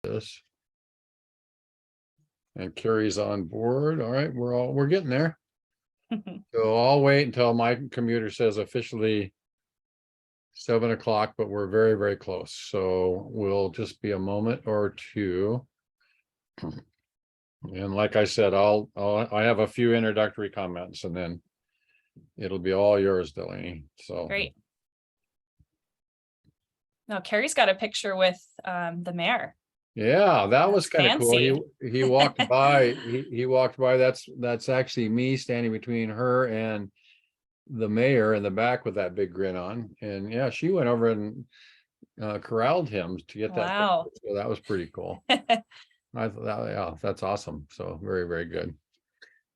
this. And Carrie's on board. All right, we're getting there. So I'll wait until my computer says officially 7 o'clock, but we're very, very close. So we'll just be a moment or two. And like I said, I have a few introductory comments and then it'll be all yours, Delanie. So Great. Now Carrie's got a picture with the mayor. yeah, that was That's kind of cool. fancy. He walked by. He walked by. That's actually me standing between her and the mayor in the back with that big grin on. And yeah, she went over and corralled him to get that Wow. picture. So that was pretty cool. I thought yeah, that's awesome. So very, very good.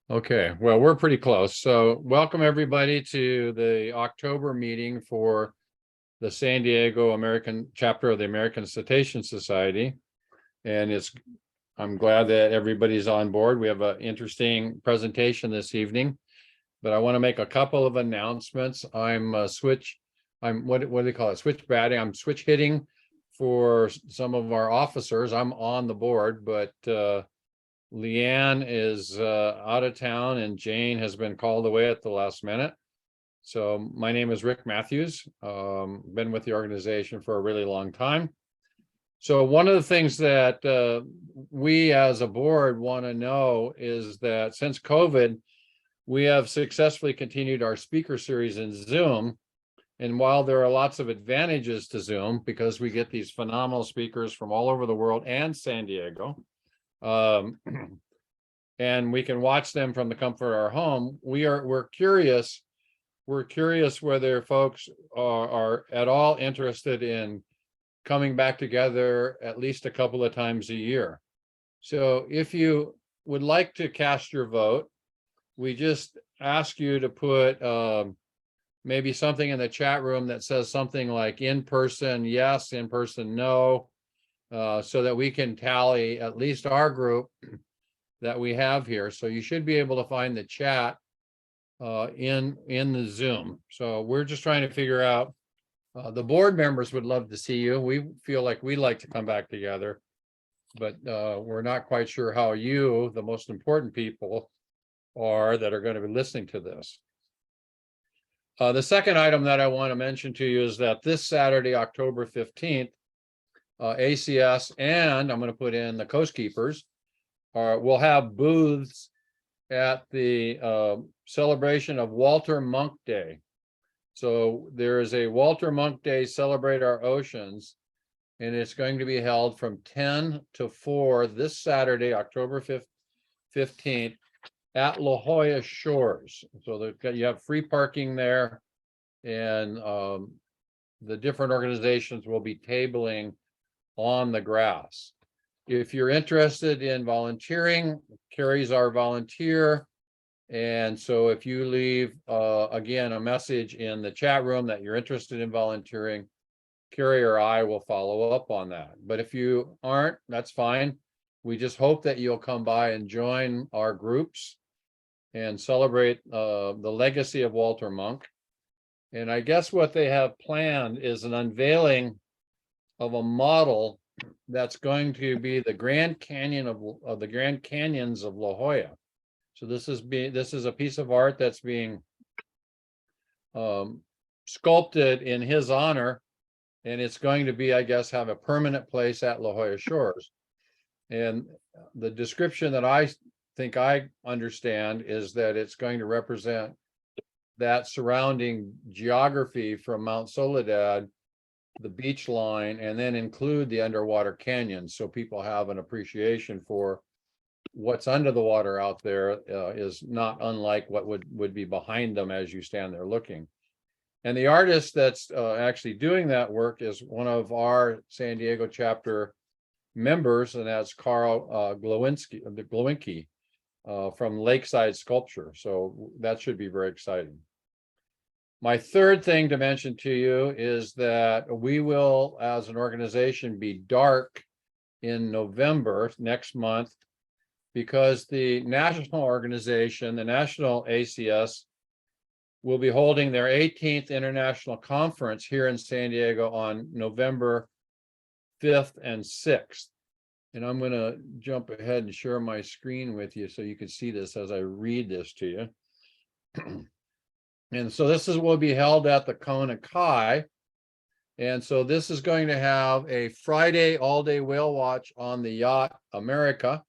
Okay, well, we're pretty close. So welcome everybody to the October meeting for the San Diego American chapter of the American Cetacean Society. And I'm glad that everybody's on board. We have an interesting presentation this evening, but I want to make a couple of announcements. I'm what do they call it? Switch batting. I'm switch hitting for some of our officers. I'm on the board, but Leanne is out of town and Jane has been called away at the last minute. So my name is Rick Matthews. Been with the organization for a really long time. So one of the things that we as a board want to know is that since COVID, we have successfully continued our speaker series in Zoom. And while there are lots of advantages to Zoom, because we get these phenomenal speakers from all over the world and San Diego, and we can watch them from the comfort of our home, we're curious whether folks are at all interested in coming back together at least a couple of times a year. So if you would like to cast your vote, we just ask you to put maybe something in the chat room that says something like in person, yes, in person, no, so that we can tally at least our group that we have here. So you should be able to find the chat in the Zoom. So we're just trying to figure out, the board members would love to see you. We feel like we'd like to come back together, but we're not quite sure how you, the most important people, are that are going to be listening to this. The second item that I want to mention to you is that this Saturday, October 15th, ACS and I'm going to put in the Coastkeepers will have booths at the celebration of Walter Monk Day. So there is a Walter Monk Day, Celebrate Our Oceans, and it's going to be held from 10 to 4 this Saturday, October 15th at La Jolla Shores. So you have free parking there, and the different organizations will be tabling on the grass. If you're interested in volunteering, Carrie's our volunteer. And so if you leave, again, a message in the chat room that you're interested in volunteering, Carrie or I will follow up on that. But if you aren't, that's fine. We just hope that you'll come by and join our groups and celebrate the legacy of Walter Monk. And I guess what they have planned is an unveiling of a model that's going to be the Grand Canyon of the Grand Canyons of La Jolla. So this is a piece of art that's being sculpted in his honor, and it's going to be, I guess, have a permanent place at La Jolla Shores. And the description that I think I understand is that it's going to represent that surrounding geography from Mount Soledad, the beach line, and then include the underwater canyons, so people have an appreciation for what's under the water out there is not unlike what would be behind them as you stand there looking. And the artist that's actually doing that work is one of our San Diego chapter members, and that's Carl Glowinski from Lakeside Sculpture. So that should be very exciting. My third thing to mention to you is that we will, as an organization, be dark in November next month, because the national organization, the national ACS, will be holding their 18th international conference here in San Diego on November 5th and 6th. And I'm gonna jump ahead and share my screen with you so you can see this as I read this to you. And so this will be held at the Kona Kai. And so this is going to have a Friday all-day whale watch on the yacht America,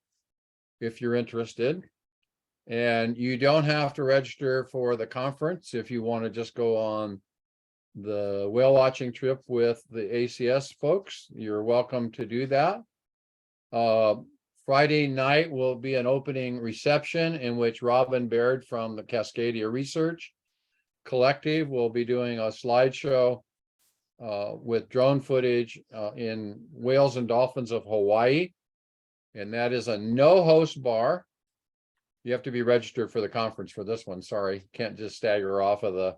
if you're interested. And you don't have to register for the conference if you want to just go on the whale watching trip with the ACS folks. You're welcome to do that. Friday night will be an opening reception in which Robin Baird from the Cascadia Research Collective will be doing a slideshow with drone footage in whales and dolphins of Hawaii. And that is a no-host bar. You have to be registered for the conference for this one. Sorry, can't just stagger off of the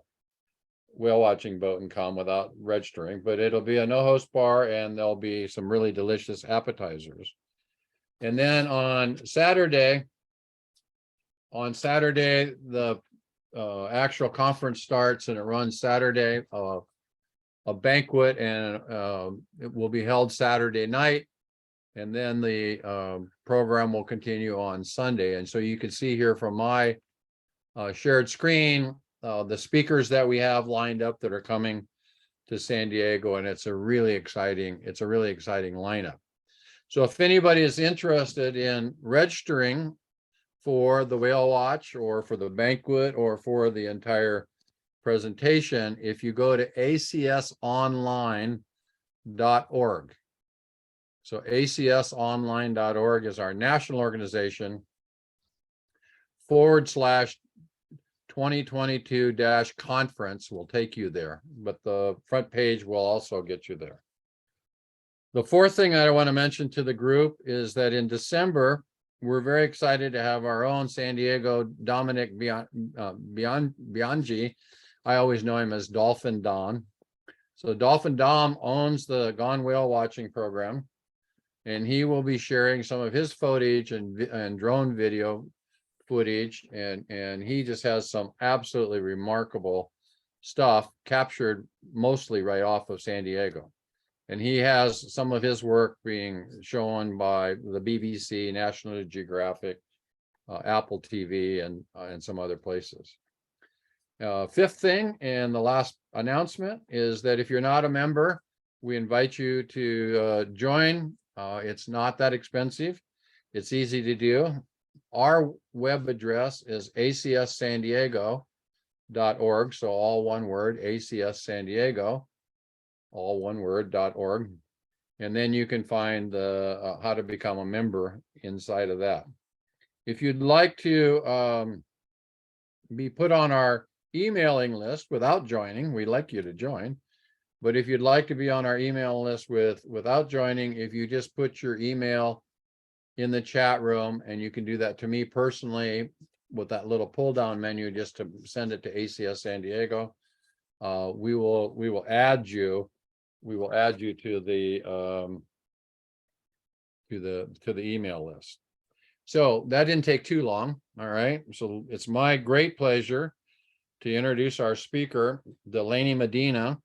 whale watching boat and come without registering. But it'll be a no-host bar, and there'll be some really delicious appetizers. And then on Saturday, the actual conference starts, and it runs Saturday. A banquet, and it will be held Saturday night, and then the program will continue on Sunday. And so you can see here from my shared screen the speakers that we have lined up that are coming to San Diego, and it's a really exciting lineup. So if anybody is interested in registering for the whale watch or for the banquet or for the entire presentation, if you go to acsonline.org. So acsonline.org is our national organization /2022-conference will take you there, but the front page will also get you there. The fourth thing I want to mention to the group is that in December, we're very excited to have our own San Diego Dominic Bianchi. I always know him as Dolphin Don. So Dolphin Dom owns the Gone Whale Watching program, and he will be sharing some of his footage and drone video footage, and he just has some absolutely remarkable stuff captured mostly right off of San Diego. And he has some of his work being shown by the BBC, National Geographic, Apple TV, and some other places. Fifth thing, and the last announcement, is that if you're not a member, we invite you to join. It's not that expensive. It's easy to do. Our web address is acssandiego.org. So all one word, ACS-San Diego, all one word, .org. And then you can find the how to become a member inside of that. If you'd like to be put on our emailing list without joining, we'd like you to join. But if you'd like to be on our email list without joining, if you just put your email in the chat room, and you can do that to me personally with that little pull down menu just to send it to ACS San Diego, we will add you. We will add you to the email list. So that didn't take too long. All right. So it's my great pleasure to introduce our speaker, Delanie Medina,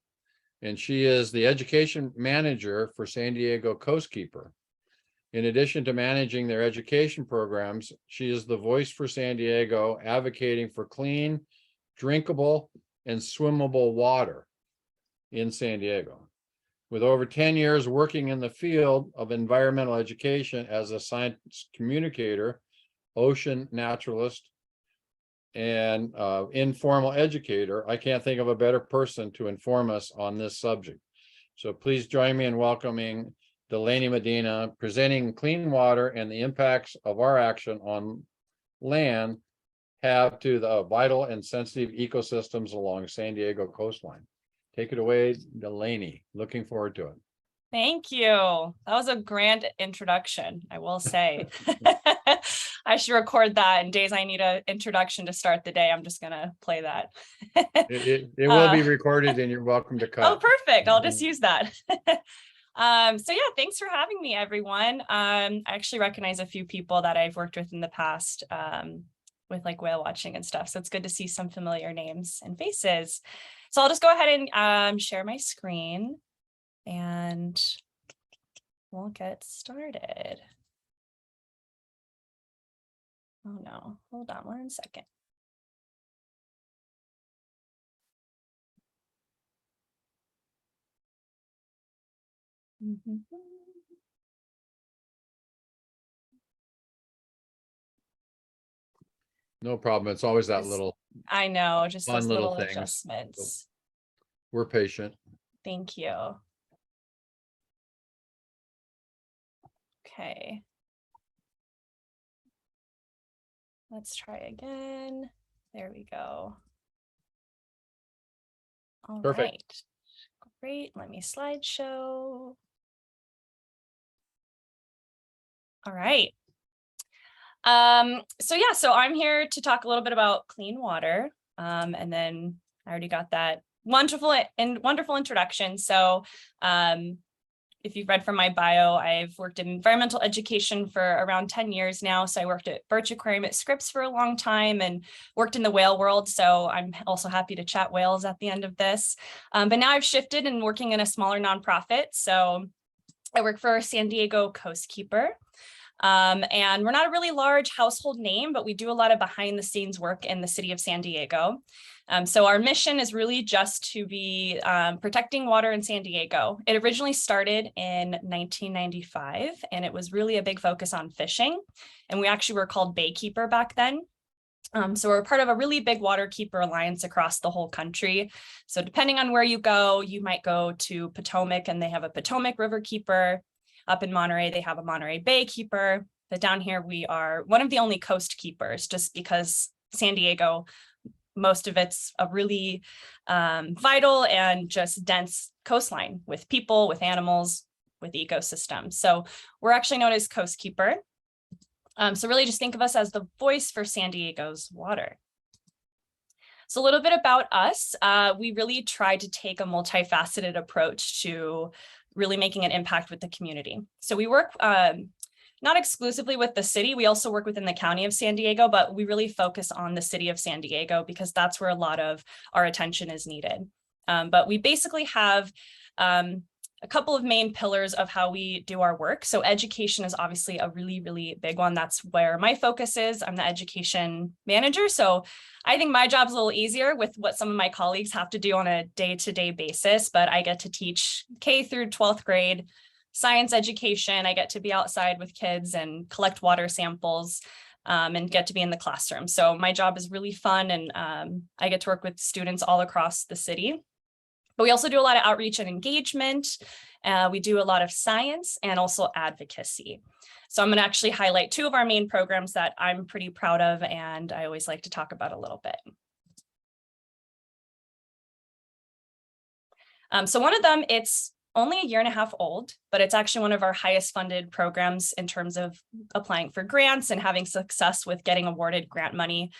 and she is the education manager for San Diego Coastkeeper. In addition to managing their education programs, she is the voice for San Diego, advocating for clean, drinkable, and swimmable water in San Diego. With over 10 years working in the field of environmental education as a science communicator, ocean naturalist, and informal educator, I can't think of a better person to inform us on this subject. So please join me in welcoming Delanie Medina, presenting clean water and the impacts of our action on land have to the vital and sensitive ecosystems along San Diego coastline. Take it away, Delanie. Looking forward to it. Thank you. That was a grand introduction, I will say. I should record that. In days I need an introduction to start the day, I'm just going to play that. It will be recorded, and you're welcome to cut. Oh, perfect. I'll just use that. So yeah, thanks for having me, everyone. I actually recognize a few people that I've worked with in the past with like whale watching and stuff. So it's good to see some familiar names and faces. So I'll just go ahead and share my screen and we'll get started. Oh no, hold on 1 second. No problem. It's always that Just- little I know, just fun those little little things. adjustments. We're patient. Thank you. Okay. Let's try again. There we go. All Perfect. right. Great. Let me slideshow. All right. So I'm here to talk a little bit about clean water. And then I already got that wonderful introduction. So if you've read from my bio, I've worked in environmental education for around 10 years now. So I worked at Birch Aquarium at Scripps for a long time and worked in the whale world. So I'm also happy to chat whales at the end of this. But now I've shifted and working in a smaller nonprofit. So I work for San Diego Coastkeeper. And we're not a really large household name, but we do a lot of behind the scenes work in the city of San Diego. So our mission is really just to be protecting water in San Diego. It originally started in 1995, and it was really a big focus on fishing. And we actually were called Baykeeper back then. So we're part of a really big waterkeeper alliance across the whole country. So depending on where you go, you might go to Potomac and they have a Potomac River Keeper. Up in Monterey, they have a Monterey Bay Keeper. But down here, we are one of the only coast keepers, just because San Diego, most of it's a really vital and just dense coastline with people, with animals, with ecosystems. So we're actually known as Coast Keeper. So really just think of us as the voice for San Diego's water. So a little bit about us. We really try to take a multifaceted approach to really making an impact with the community. So we work not exclusively with the city, we also work within the county of San Diego, but we really focus on the city of San Diego because that's where a lot of our attention is needed. But we basically have a couple of main pillars of how we do our work. So education is obviously a really, really big one. That's where my focus is. I'm the education manager. So I think my job's a little easier with what some of my colleagues have to do on a day-to-day basis, but I get to teach K through 12th grade science education. I get to be outside with kids and collect water samples and get to be in the classroom. So my job is really fun and I get to work with students all across the city. But we also do a lot of outreach and engagement. We do a lot of science and also advocacy. So I'm going to actually highlight two of our main programs that I'm pretty proud of and I always like to talk about a little bit. So one of them, it's only a year and a half old, but it's actually one of our highest funded programs in terms of applying for grants and having success with getting awarded grant money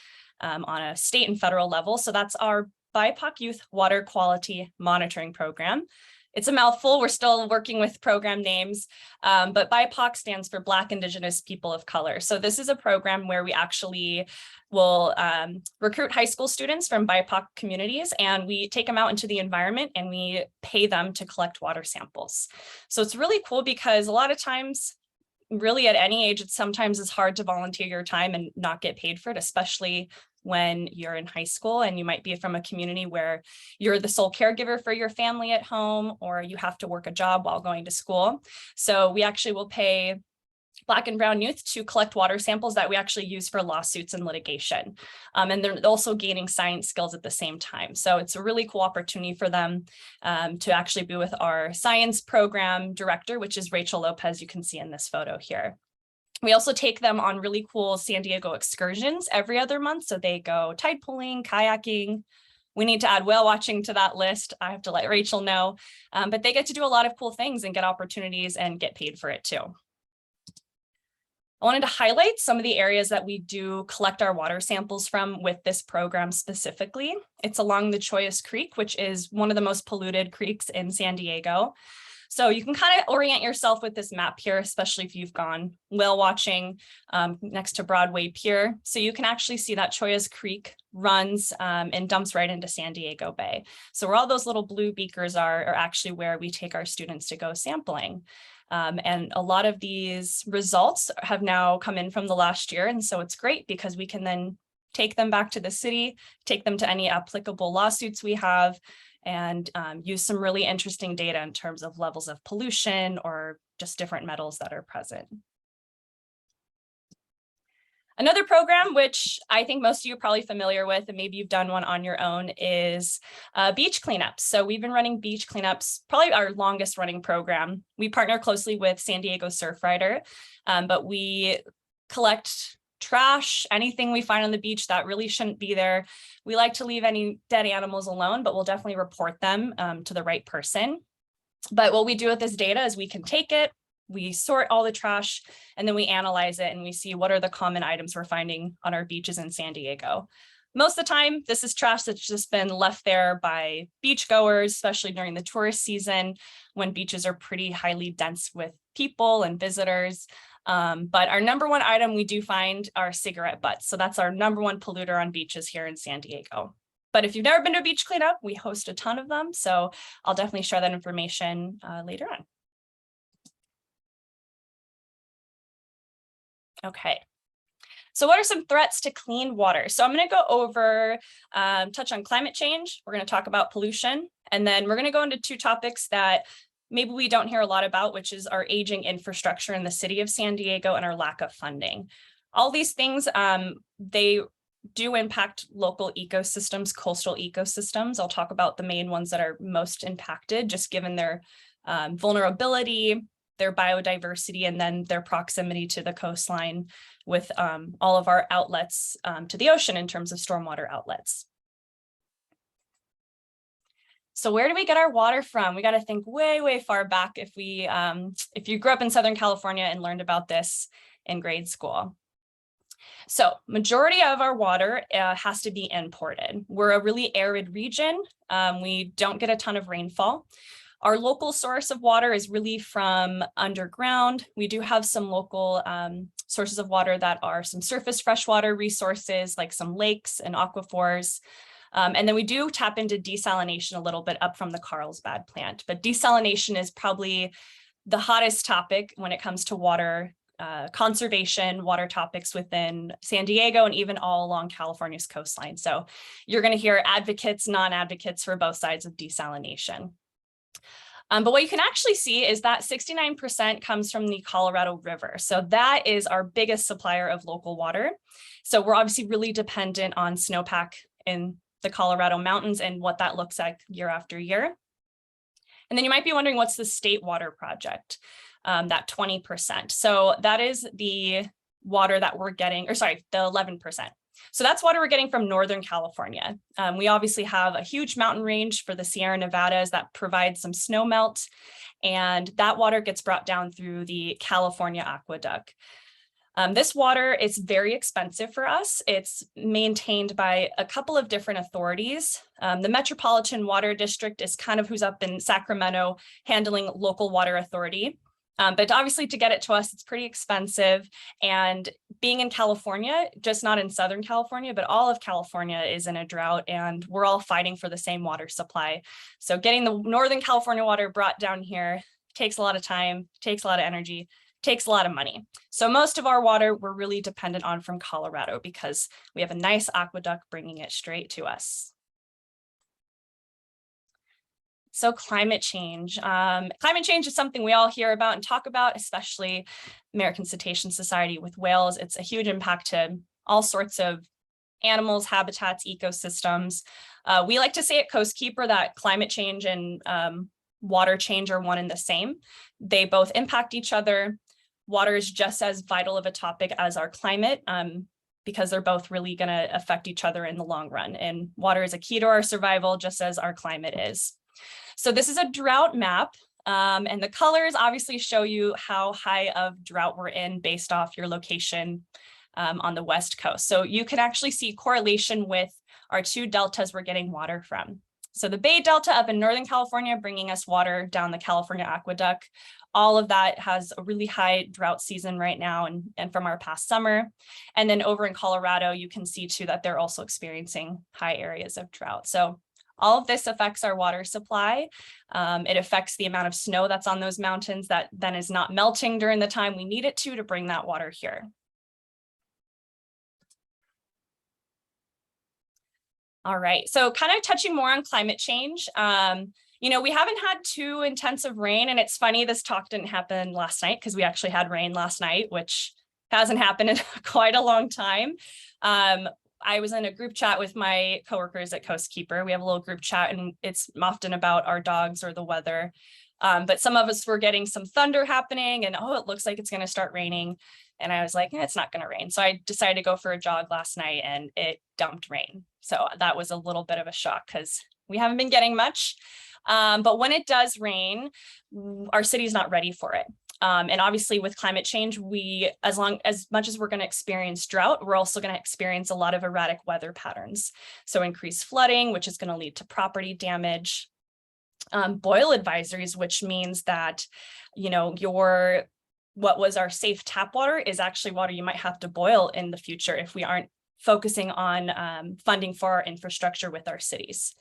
on a state and federal level. So that's our BIPOC Youth Water Quality Monitoring Program. It's a mouthful. We're still working with program names, but BIPOC stands for Black, Indigenous, People of Color. So this is a program where we actually will recruit high school students from BIPOC communities, and we take them out into the environment and we pay them to collect water samples. So it's really cool because a lot of times, really at any age, sometimes it's hard to volunteer your time and not get paid for it, especially when you're in high school and you might be from a community where you're the sole caregiver for your family at home, or you have to work a job while going to school. So we actually will pay Black and Brown youth to collect water samples that we actually use for lawsuits and litigation. And they're also gaining science skills at the same time. So it's a really cool opportunity for them to actually be with our science program director, which is Rachel Lopez, you can see in this photo here. We also take them on really cool San Diego excursions every other month. So they go tide pooling, kayaking. We need to add whale watching to that list. I have to let Rachel know, but they get to do a lot of cool things and get opportunities and get paid for it too. I wanted to highlight some of the areas that we do collect our water samples from with this program specifically. It's along the Chollas Creek, which is one of the most polluted creeks in San Diego. So you can kind of orient yourself with this map here, especially if you've gone whale watching next to Broadway Pier. So you can actually see that Chollas Creek runs and dumps right into San Diego Bay. So where all those little blue beakers are actually where we take our students to go sampling. And a lot of these results have now come in from the last year. And so it's great because we can then take them back to the city, take them to any applicable lawsuits we have, and use some really interesting data in terms of levels of pollution or just different metals that are present. Another program, which I think most of you are probably familiar with, and maybe you've done one on your own, is beach cleanups. So we've been running beach cleanups, probably our longest running program. We partner closely with San Diego Surfrider, but we collect trash, anything we find on the beach that really shouldn't be there. We like to leave any dead animals alone, but we'll definitely report them to the right person. But what we do with this data is we can take it, we sort all the trash, and then we analyze it and we see what are the common items we're finding on our beaches in San Diego. Most of the time, this is trash that's just been left there by beachgoers, especially during the tourist season when beaches are pretty highly dense with people and visitors. But our number one item we do find are cigarette butts. So that's our number one polluter on beaches here in San Diego. But if you've never been to a beach cleanup, we host a ton of them. So I'll definitely share that information later on. Okay. So what are some threats to clean water? So I'm going to go over, touch on climate change. We're going to talk about pollution, and then we're going to go into two topics that maybe we don't hear a lot about, which is our aging infrastructure in the city of San Diego and our lack of funding. All these things, they do impact local ecosystems, coastal ecosystems. I'll talk about the main ones that are most impacted, just given their vulnerability, their biodiversity, and then their proximity to the coastline with all of our outlets to the ocean in terms of stormwater outlets. So where do we get our water from? We got to think way, way far back if you grew up in Southern California and learned about this in grade school. So majority of our water has to be imported. We're a really arid region. We don't get a ton of rainfall. Our local source of water is really from underground. We do have some local sources of water that are some surface freshwater resources, like some lakes and aquifers. And then we do tap into desalination a little bit up from the Carlsbad plant. But desalination is probably the hottest topic when it comes to water conservation, water topics within San Diego and even all along California's coastline. So you're going to hear advocates, non-advocates for both sides of desalination. But what you can actually see is that 69% comes from the Colorado River. So that is our biggest supplier of local water. So we're obviously really dependent on snowpack in the Colorado mountains and what that looks like year after year. And then you might be wondering, what's the state water project, that 20%. So that is the water that we're getting, or sorry, the 11%. So that's water we're getting from Northern California. We obviously have a huge mountain range for the Sierra Nevadas that provides some snow melt, and that water gets brought down through the California aqueduct. This water is very expensive for us. It's maintained by a couple of different authorities. The Metropolitan Water District is kind of who's up in Sacramento handling local water authority. But obviously to get it to us, it's pretty expensive. And being in California, just not in Southern California, but all of California is in a drought, and we're all fighting for the same water supply. So getting the Northern California water brought down here takes a lot of time, takes a lot of energy, takes a lot of money. So most of our water we're really dependent on from Colorado because we have a nice aqueduct bringing it straight to us. So climate change. Climate change is something we all hear about and talk about, especially American Cetacean Society with whales. It's a huge impact to all sorts of animals, habitats, ecosystems. We like to say at Coastkeeper that climate change and water change are one and the same. They both impact each other. Water is just as vital of a topic as our climate because they're both really going to affect each other in the long run. And water is a key to our survival, just as our climate is. So this is a drought map, and the colors obviously show you how high of drought we're in based off your location on the West Coast. So you can actually see correlation with our two deltas we're getting water from. So the Bay Delta up in Northern California, bringing us water down the California aqueduct. All of that has a really high drought season right now and from our past summer. And then over in Colorado, you can see too that they're also experiencing high areas of drought. So All of this affects our water supply. It affects the amount of snow that's on those mountains that then is not melting during the time we need it to bring that water here. All right, so kind of touching more on climate change. You know, we haven't had too intensive rain, and it's funny, this talk didn't happen last night because we actually had rain last night, which hasn't happened in quite a long time. I was in a group chat with my coworkers at Coastkeeper. We have a little group chat, and it's often about our dogs or the weather. But some of us were getting some thunder happening, and oh, it looks like it's going to start raining. And I was like, it's not going to rain. So I decided to go for a jog last night, and it dumped rain. So that was a little bit of a shock because we haven't been getting much. But when it does rain, our city's not ready for it. And obviously with climate change, as much as we're going to experience drought, we're also going to experience a lot of erratic weather patterns. So increased flooding, which is going to lead to property damage. Boil advisories, which means that, you know, what was our safe tap water is actually water you might have to boil in the future if we aren't focusing on funding for our infrastructure with our cities.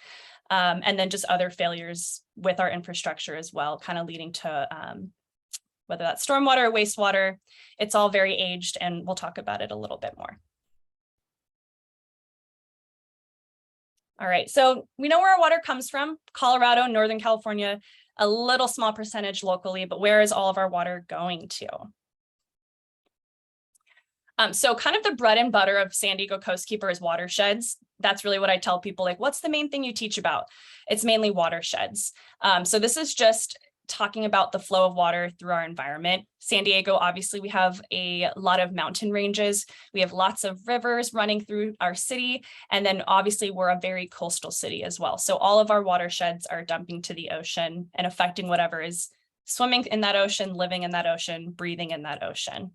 And then just other failures with our infrastructure as well, kind of leading to whether that's stormwater or wastewater. It's all very aged, and we'll talk about it a little bit more. All right, so we know where our water comes from: Colorado, Northern California, a little small percentage locally, but where is all of our water going to? So kind of the bread and butter of San Diego Coastkeeper is watersheds. That's really what I tell people, like, what's the main thing you teach about? It's mainly watersheds. So this is just talking about the flow of water through our environment. San Diego, obviously, we have a lot of mountain ranges. We have lots of rivers running through our city. And then obviously we're a very coastal city as well. So all of our watersheds are dumping to the ocean and affecting whatever is swimming in that ocean, living in that ocean, breathing in that ocean.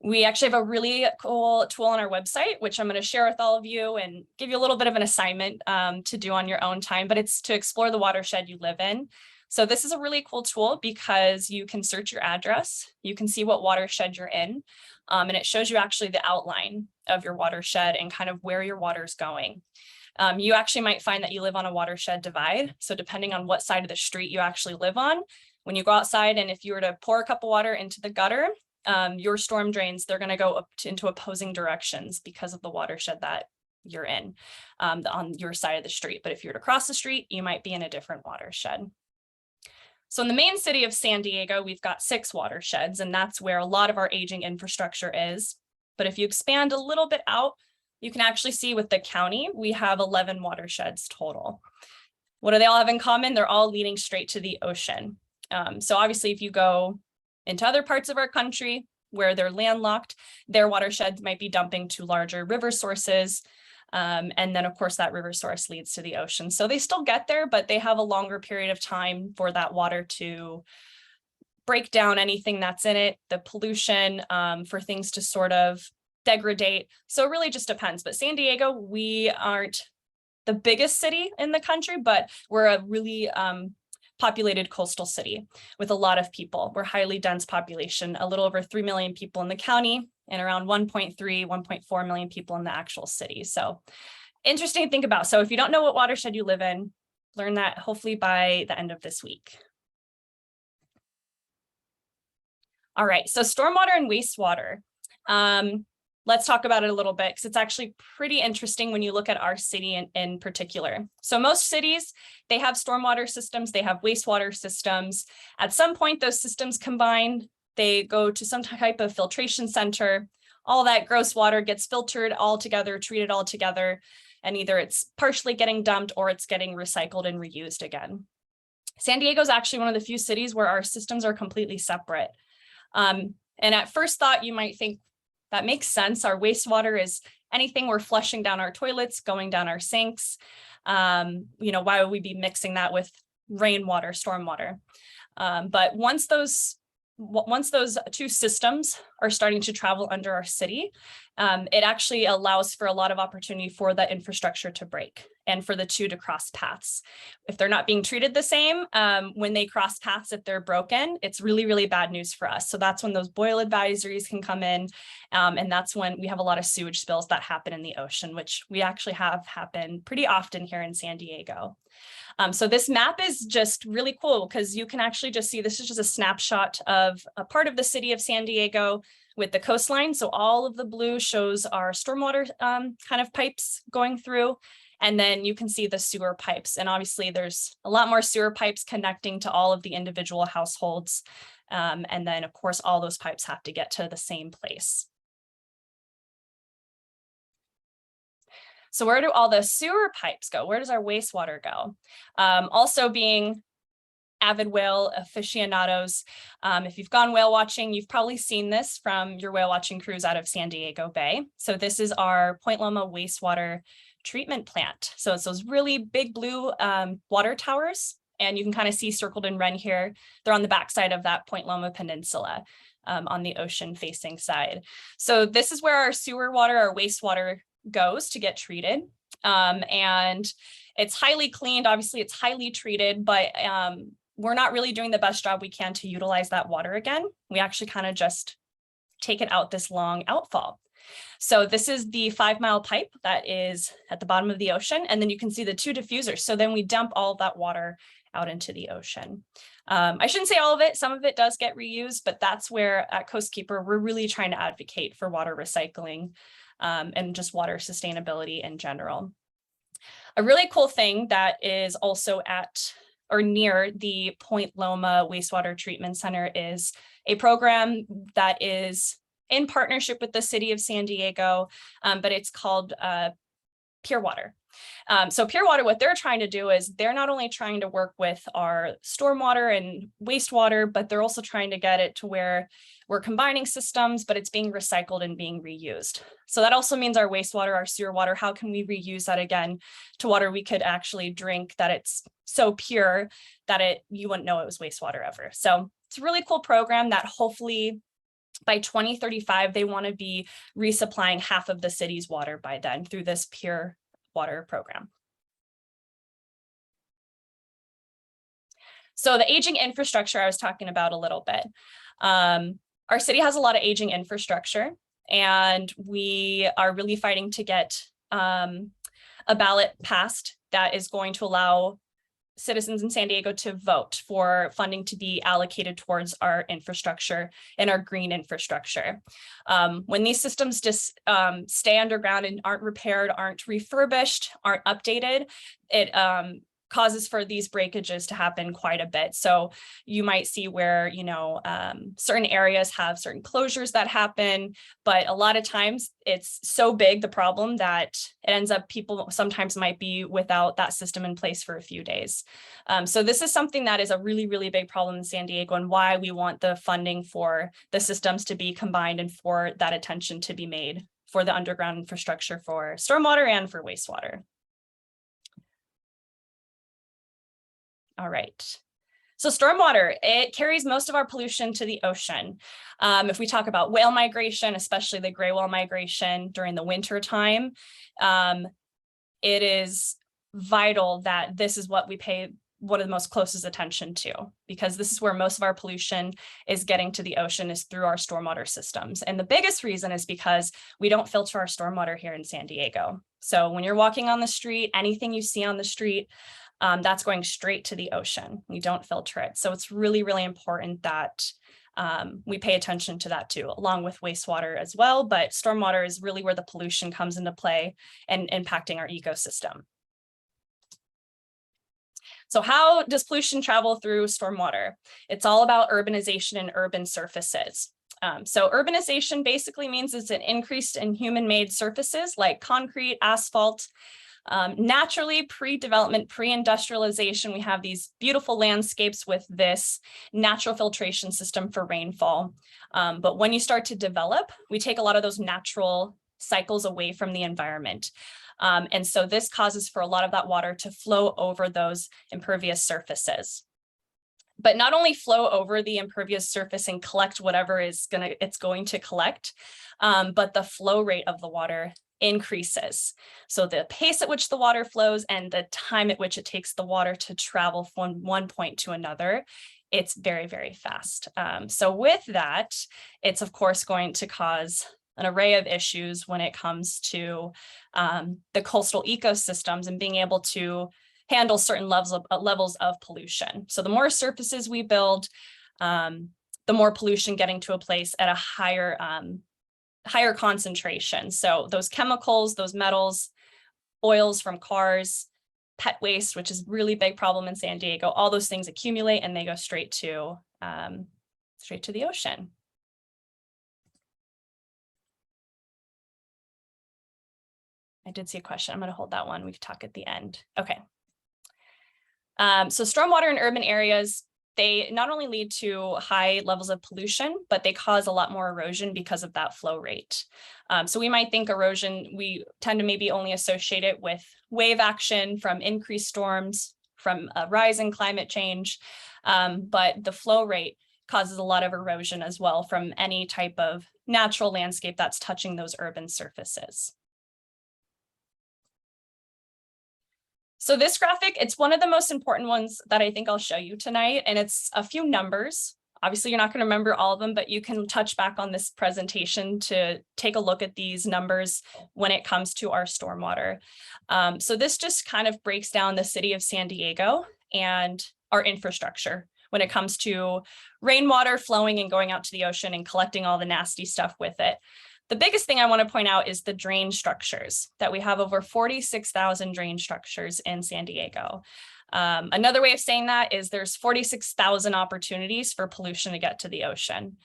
We actually have a really cool tool on our website, which I'm going to share with all of you and give you a little bit of an assignment to do on your own time, but it's to explore the watershed you live in. So this is a really cool tool because you can search your address, you can see what watershed you're in, and it shows you actually the outline of your watershed and kind of where your water is going. You actually might find that you live on a watershed divide. So depending on what side of the street you actually live on, when you go outside and if you were to pour a cup of water into the gutter, your storm drains, they're going to go into opposing directions because of the watershed that you're in on your side of the street. But if you were to cross the street, you might be in a different watershed. So in the main city of San Diego, we've got 6 watersheds, and that's where a lot of our aging infrastructure is. But if you expand a little bit out, you can actually see with the county, we have 11 watersheds total. What do they all have in common? They're all leading straight to the ocean. So obviously, if you go into other parts of our country where they're landlocked, their watersheds might be dumping to larger river sources. And then of course that river source leads to the ocean. So they still get there, but they have a longer period of time for that water to break down anything that's in it, the pollution, for things to sort of degrade. So it really just depends. But San Diego, we aren't the biggest city in the country, but we're a really populated coastal city with a lot of people. We're highly dense population, a little over 3 million people in the county and around 1.3, 1.4 million people in the actual city. So interesting to think about. So if you don't know what watershed you live in, learn that hopefully by the end of this week. All right, so stormwater and wastewater. Let's talk about it a little bit because it's actually pretty interesting when you look at our city in particular. So most cities, they have stormwater systems, they have wastewater systems. At some point, those systems combine, they go to some type of filtration center. All that gross water gets filtered all together, treated all together, and either it's partially getting dumped or it's getting recycled and reused again. San Diego is actually one of the few cities where our systems are completely separate. And at first thought, you might think, that makes sense. Our wastewater is anything we're flushing down our toilets, going down our sinks. You know, why would we be mixing that with rainwater, stormwater? But once those once those two systems are starting to travel under our city, it actually allows for a lot of opportunity for the infrastructure to break and for the two to cross paths. If they're not being treated the same, when they cross paths, if they're broken, it's really, really bad news for us. So that's when those boil advisories can come in. And that's when we have a lot of sewage spills that happen in the ocean, which we actually have happen pretty often here in San Diego. So this map is just really cool because you can actually just see, this is just a snapshot of a part of the city of San Diego with the coastline. So all of the blue shows our stormwater kind of pipes going through. And then you can see the sewer pipes. And obviously there's a lot more sewer pipes connecting to all of the individual households. And then of course, all those pipes have to get to the same place. So where do all the sewer pipes go? Where does our wastewater go? Also being avid whale aficionados, if you've gone whale watching, you've probably seen this from your whale watching cruise out of San Diego Bay. So this is our Point Loma wastewater treatment plant. So it's those really big blue water towers, and you can kind of see circled in red here. They're on the backside of that Point Loma Peninsula on the ocean facing side. So this is where our sewer water, our wastewater goes to get treated. And it's highly cleaned. Obviously, it's highly treated, but we're not really doing the best job we can to utilize that water again. We actually kind of just take it out this long outfall. So this is the 5-mile pipe that is at the bottom of the ocean. And then you can see the 2 diffusers. So then we dump all of that water out into the ocean. I shouldn't say all of it. Some of it does get reused, but that's where at Coastkeeper, we're really trying to advocate for water recycling and just water sustainability in general. A really cool thing that is also at or near the Point Loma Wastewater Treatment Center is a program that is in partnership with the city of San Diego, but it's called Pure Water. So Pure Water, what they're trying to do is they're not only trying to work with our stormwater and wastewater, but they're also trying to get it to where we're combining systems, but it's being recycled and being reused. So that also means our wastewater, our sewer water, how can we reuse that again to water we could actually drink that it's so pure that you wouldn't know it was wastewater ever. So it's a really cool program that hopefully by 2035, they want to be resupplying half of the city's water by then through this Pure Water program. So the aging infrastructure I was talking about a little bit. Our city has a lot of aging infrastructure, and we are really fighting to get a ballot passed that is going to allow citizens in San Diego to vote for funding to be allocated towards our infrastructure and our green infrastructure. When these systems just stay underground and aren't repaired, aren't refurbished, aren't updated, it causes for these breakages to happen quite a bit. So you might see where, certain areas have certain closures that happen, but a lot of times it's so big, the problem, that it ends up people sometimes might be without that system in place for a few days. So this is something that is a really, really big problem in San Diego, and why we want the funding for the systems to be combined and for that attention to be made for the underground infrastructure for stormwater and for wastewater. All right. So stormwater, it carries most of our pollution to the ocean. If we talk about whale migration, especially the gray whale migration during the winter time, it is vital that this is what we pay one of the most closest attention to, because this is where most of our pollution is getting to the ocean, is through our stormwater systems. And the biggest reason is because we don't filter our stormwater here in San Diego. So when you're walking on the street, anything you see on the street, that's going straight to the ocean. We don't filter it. So it's really, really important that we pay attention to that too, along with wastewater as well. But stormwater is really where the pollution comes into play and impacting our ecosystem. So how does pollution travel through stormwater? It's all about urbanization and urban surfaces. So urbanization basically means it's an increase in human-made surfaces like concrete, asphalt. Naturally, pre-development, pre-industrialization, we have these beautiful landscapes with this natural filtration system for rainfall. But when you start to develop, we take a lot of those natural cycles away from the environment. And so this causes for a lot of that water to flow over those impervious surfaces. but not only flow over the impervious surface and collect whatever it's going to collect, but the flow rate of the water increases. So the pace at which the water flows and the time at which it takes the water to travel from one point to another, it's very, very fast. So with that, it's of course going to cause an array of issues when it comes to the coastal ecosystems and being able to handle certain levels of pollution. So the more surfaces we build, the more pollution getting to a place at a higher concentration. So those chemicals, those metals, oils from cars, pet waste, which is a really big problem in San Diego, all those things accumulate and they go straight to the ocean. I did see a question. I'm going to hold that one. We can talk at the end. Okay. So stormwater in urban areas, they not only lead to high levels of pollution, but they cause a lot more erosion because of that flow rate. So we might think erosion, we tend to maybe only associate it with wave action from increased storms, from a rise in climate change, but the flow rate causes a lot of erosion as well from any type of natural landscape that's touching those urban surfaces. So this graphic, it's one of the most important ones that I think I'll show you tonight, and it's a few numbers. Obviously, you're not going to remember all of them, but you can touch back on this presentation to take a look at these numbers when it comes to our stormwater. So this just kind of breaks down the city of San Diego and our infrastructure when it comes to rainwater flowing and going out to the ocean and collecting all the nasty stuff with it. The biggest thing I want to point out is the drain structures, that we have over 46,000 drain structures in San Diego. Another way of saying that is there's 46,000 opportunities for pollution to get to the ocean.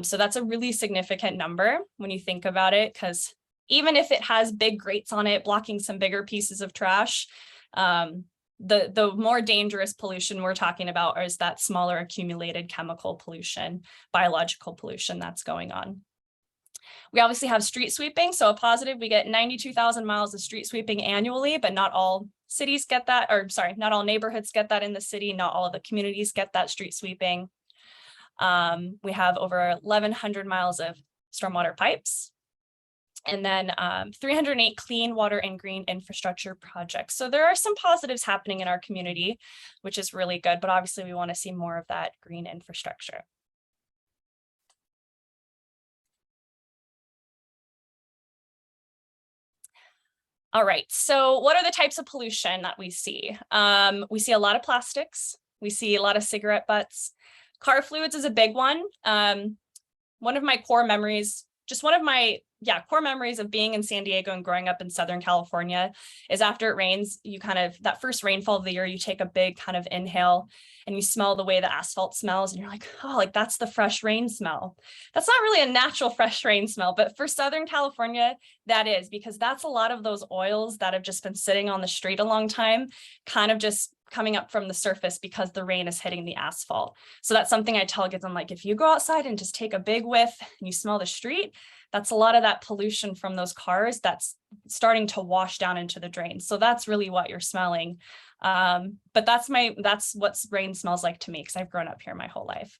So that's a really significant number when you think about it, because even if it has big grates on it, blocking some bigger pieces of trash, the more dangerous pollution we're talking about is that smaller accumulated chemical pollution, biological pollution that's going on. We obviously have street sweeping. So a positive, we get 92,000 miles of street sweeping annually, but not all cities get that, or sorry, not all neighborhoods get that in the city. Not all of the communities get that street sweeping. We have over 1,100 miles of stormwater pipes. And then 308 clean water and green infrastructure projects. So there are some positives happening in our community, which is really good, but obviously we want to see more of that green infrastructure. All right, so what are the types of pollution that we see? We see a lot of plastics. We see a lot of cigarette butts. Car fluids is a big one. One of my core memories, core memories of being in San Diego and growing up in Southern California is after it rains, you kind of, that first rainfall of the year, you take a big kind of inhale and you smell the way the asphalt smells and you're like, oh, like that's the fresh rain smell. That's not really a natural fresh rain smell, but for Southern California, that is, because that's a lot of those oils that have just been sitting on the street a long time, kind of just coming up from the surface because the rain is hitting the asphalt. So that's something I tell kids. I'm like, if you go outside and just take a big whiff and you smell the street, that's a lot of that pollution from those cars that's starting to wash down into the drain. So that's really what you're smelling. But that's what rain smells like to me, because I've grown up here my whole life.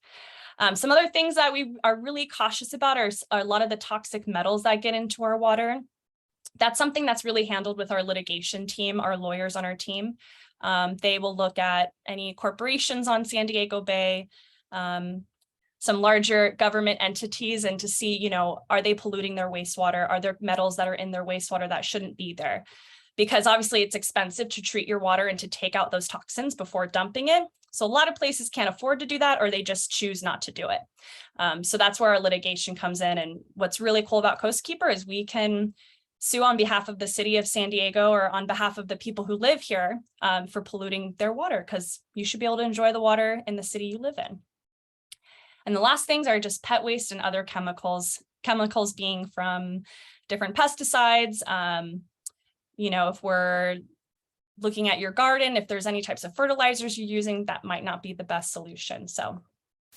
Some other things that we are really cautious about are a lot of the toxic metals that get into our water. That's something that's really handled with our litigation team, our lawyers on our team. They will look at any corporations on San Diego Bay, some larger government entities, and to see, you know, are they polluting their wastewater? Are there metals that are in their wastewater that shouldn't be there? Because obviously it's expensive to treat your water and to take out those toxins before dumping it. So a lot of places can't afford to do that, or they just choose not to do it. So that's where our litigation comes in. And what's really cool about Coastkeeper is we can sue on behalf of the city of San Diego or on behalf of the people who live here for polluting their water, because you should be able to enjoy the water in the city you live in. And the last things are just pet waste and other chemicals being from different pesticides. You know, if we're looking at your garden, if there's any types of fertilizers you're using, that might not be the best solution. So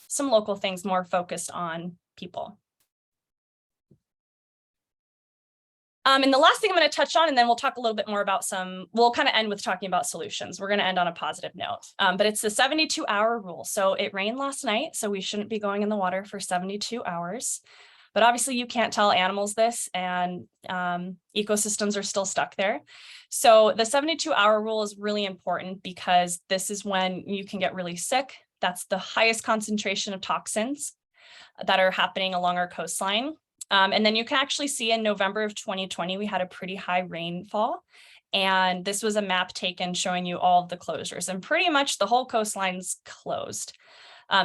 some local things more focused on people. And the last thing I'm going to touch on, and then we'll talk a little bit more about we'll kind of end with talking about solutions. We're going to end on a positive note, but it's the 72-hour rule. So it rained last night, so we shouldn't be going in the water for 72 hours. But obviously you can't tell animals this, and ecosystems are still stuck there. So the 72-hour rule is really important because this is when you can get really sick. That's the highest concentration of toxins that are happening along our coastline. And then you can actually see in November of 2020, we had a pretty high rainfall. And this was a map taken showing you all of the closures, and pretty much the whole coastline's closed.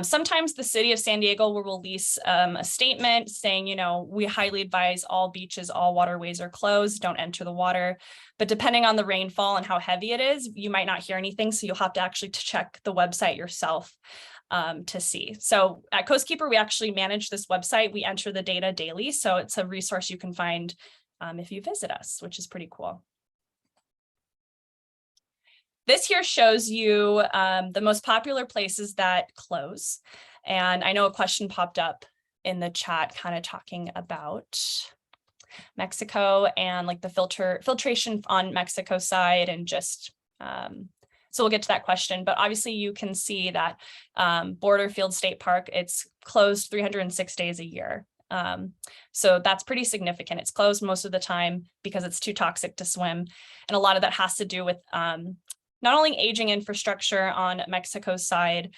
Sometimes the city of San Diego will release a statement saying, you know, we highly advise all beaches, all waterways are closed, don't enter the water. But depending on the rainfall and how heavy it is, you might not hear anything. So you'll have to actually check the website yourself to see. So at Coastkeeper, we actually manage this website. We enter the data daily. So it's a resource you can find if you visit us, which is pretty cool. This here shows you the most popular places that close. And I know a question popped up in the chat kind of talking about Mexico and like the filtration on Mexico side, and just so we'll get to that question, but obviously you can see that Borderfield State Park, it's closed 306 days a year. So that's pretty significant. It's closed most of the time because it's too toxic to swim. And a lot of that has to do with not only aging infrastructure on Mexico's side,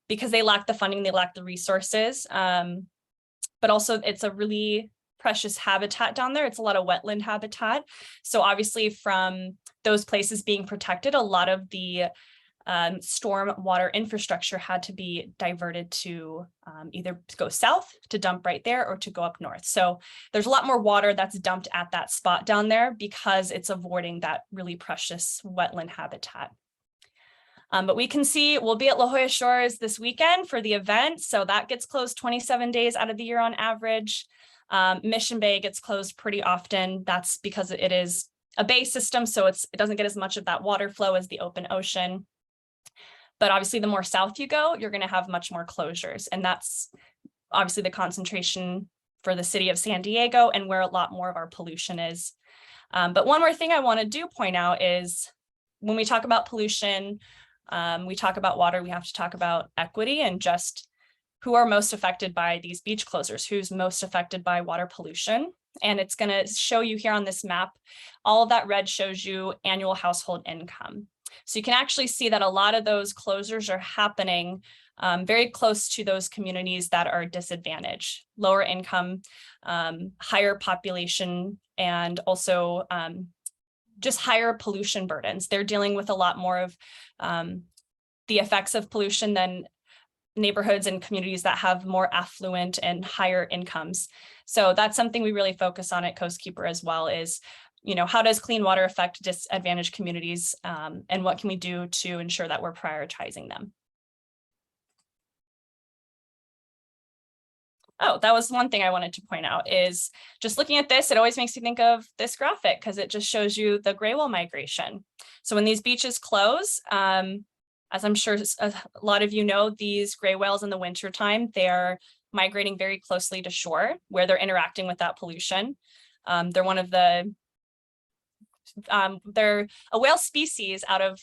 because they lack the funding, they lack the resources, but also it's a really precious habitat down there. It's a lot of wetland habitat. So obviously from those places being protected, a lot of the storm water infrastructure had to be diverted to either go south to dump right there or to go up north. So there's a lot more water that's dumped at that spot down there because it's avoiding that really precious wetland habitat. But we can see we'll be at La Jolla Shores this weekend for the event. So that gets closed 27 days out of the year on average. Mission Bay gets closed pretty often. That's because it is a bay system, so it doesn't get as much of that water flow as the open ocean. But obviously the more south you go, you're going to have much more closures. And that's obviously the concentration for the city of San Diego and where a lot more of our pollution is. But one more thing I want to point out is when we talk about pollution, we talk about water, we have to talk about equity and just who are most affected by these beach closures, who's most affected by water pollution. And it's going to show you here on this map, all of that red shows you annual household income. So you can actually see that a lot of those closures are happening very close to those communities that are disadvantaged, lower income, higher population, and also just higher pollution burdens. They're dealing with a lot more of the effects of pollution than neighborhoods and communities that have more affluent and higher incomes. So that's something we really focus on at Coastkeeper as well is, you know, how does clean water affect disadvantaged communities, and what can we do to ensure that we're prioritizing them? Oh, that was one thing I wanted to point out is just looking at this, it always makes me think of this graphic because it just shows you the gray whale migration. So when these beaches close, as I'm sure a lot of you know, these gray whales in the wintertime, they're migrating very closely to shore where they're interacting with that pollution. They're one of the, they're a whale species out of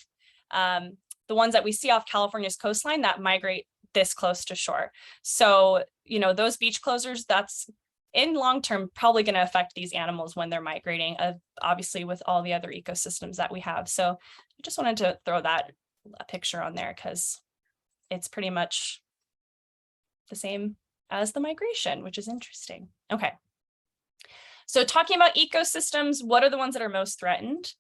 the ones that we see off California's coastline that migrate this close to shore. So, you know, those beach closures, that's in long term probably going to affect these animals when they're migrating, obviously with all the other ecosystems that we have. So I just wanted to throw that picture on there because it's pretty much the same as the migration, which is interesting. Okay. So talking about ecosystems, what are the ones that are most threatened?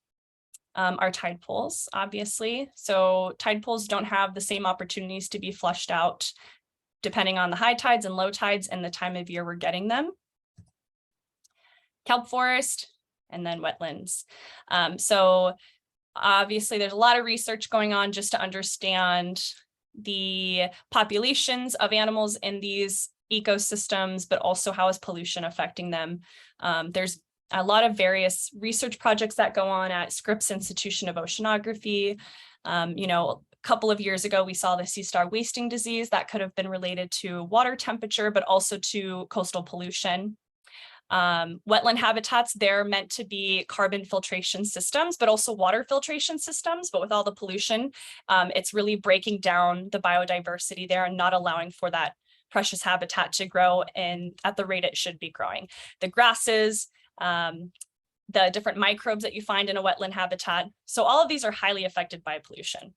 Are tide pools, obviously. So tide pools don't have the same opportunities to be flushed out depending on the high tides and low tides and the time of year we're getting them. Kelp forest, and then wetlands. So obviously there's a lot of research going on just to understand the populations of animals in these ecosystems, but also how is pollution affecting them. There's a lot of various research projects that go on at Scripps Institution of Oceanography. You know, a couple of years ago, we saw the sea star wasting disease that could have been related to water temperature, but also to coastal pollution. Wetland habitats, they're meant to be carbon filtration systems, but also water filtration systems. But with all the pollution, it's really breaking down the biodiversity there and not allowing for that precious habitat to grow at the rate it should be growing. The grasses, the different microbes that you find in a wetland habitat. So all of these are highly affected by pollution.